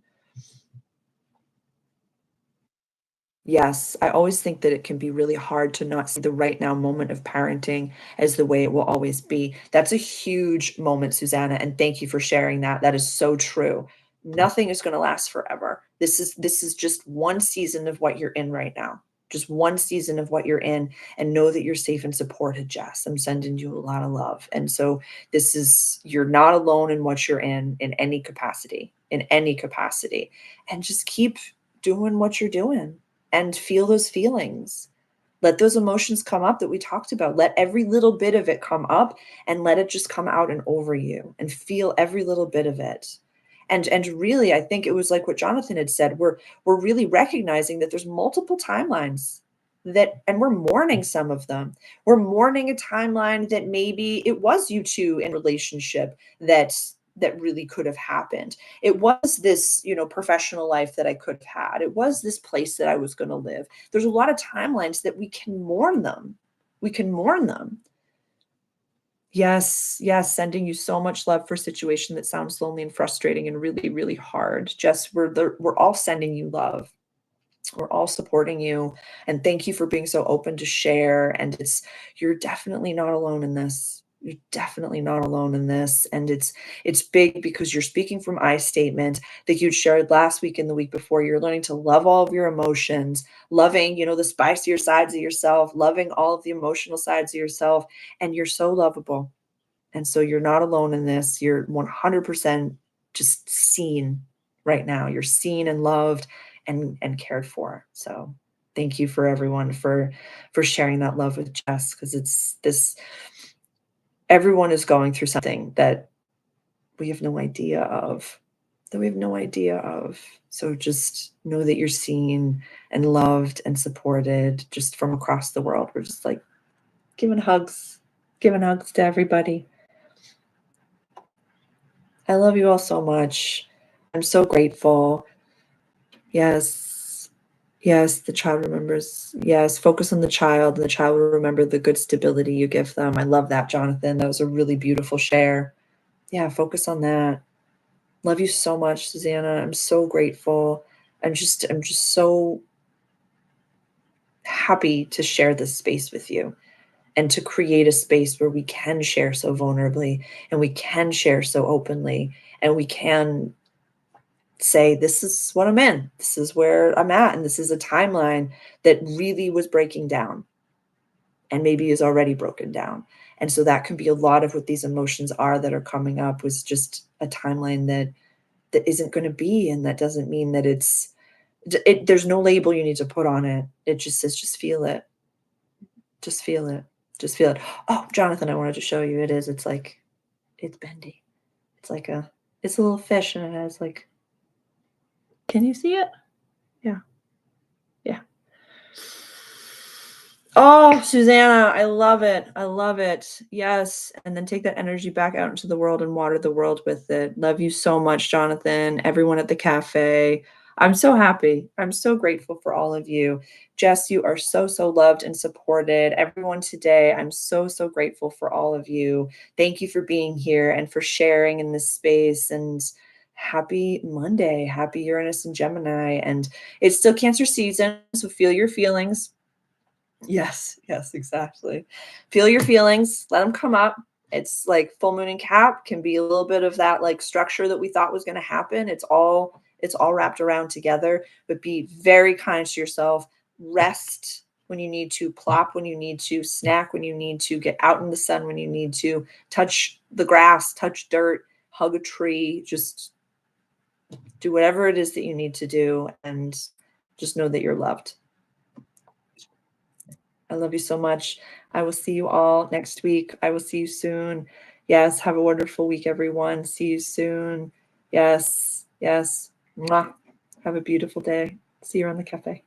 Yes, I always think that it can be really hard to not see the right now moment of parenting as the way it will always be. That's a huge moment, Susanna, and thank you for sharing that. That is so true. Nothing is going to last forever. This is just one season of what you're in right now. Just one season of what you're in and know that you're safe and supported, Jess. I'm sending you a lot of love. And so you're not alone in what you're in any capacity, in any capacity. And just keep doing what you're doing and feel those feelings. Let those emotions come up that we talked about. Let every little bit of it come up and let it just come out and over you and feel every little bit of it. And really, I think it was like what Jonathan had said. We're really recognizing that there's multiple timelines and we're mourning some of them. We're mourning a timeline that maybe it was you two in relationship that really could have happened. It was this, professional life that I could have had. It was this place that I was going to live. There's a lot of timelines that we can mourn them. We can mourn them. Yes, yes, sending you so much love for a situation that sounds lonely and frustrating and really, really hard. Jess, we're all sending you love. We're all supporting you. And thank you for being so open to share. And you're definitely not alone in this. You're definitely not alone in this. And it's big because you're speaking from I statement that you shared last week and the week before. You're learning to love all of your emotions, loving, the spicier sides of yourself, loving all of the emotional sides of yourself. And you're so lovable. And so you're not alone in this. You're 100% just seen right now. You're seen and loved and cared for. So thank you for everyone for sharing that love with Jess, because it's this everyone is going through something that we have no idea of. That we have no idea of. So just know that you're seen and loved and supported just from across the world. We're just like giving hugs to everybody. I love you all so much. I'm so grateful. Yes. Yes, the child remembers. Yes, focus on the child, and the child will remember the good stability you give them. I love that, Jonathan. That was a really beautiful share. Yeah, focus on that. Love you so much, Susanna. I'm so grateful. I'm just so happy to share this space with you and to create a space where we can share so vulnerably and we can share so openly and we can say, this is what I'm in, this is where I'm at, and this is a timeline that really was breaking down and maybe is already broken down. And so that can be a lot of what these emotions are that are coming up, was just a timeline that isn't going to be. And that doesn't mean that there's no label you need to put on it. It just says, just feel it. Just feel it. Just feel it. Oh, Jonathan, I wanted to show you. It's bendy. It's a little fish, and it has like, can you see it? Yeah. Yeah. Oh, Susanna, I love it. I love it. Yes. And then take that energy back out into the world and water the world with it. Love you so much, Jonathan, everyone at the cafe. I'm so happy. I'm so grateful for all of you. Jess, you are so, so loved and supported. Everyone today, I'm so, so grateful for all of you. Thank you for being here and for sharing in this space and happy Monday. Happy Uranus and Gemini. And it's still Cancer season, so feel your feelings. Yes, yes, exactly. Feel your feelings, let them come up. It's like full moon and Cap can be a little bit of that like structure that we thought was going to happen. It's all wrapped around together, but be very kind to yourself. Rest when you need to, plop when you need to, snack when you need to, get out in the sun when you need to, touch the grass, touch dirt, hug a tree, just do whatever it is that you need to do and just know that you're loved. I love you so much. I will see you all next week. I will see you soon. Yes, have a wonderful week, everyone. See you soon. Yes, yes. Mwah. Have a beautiful day. See you around the cafe.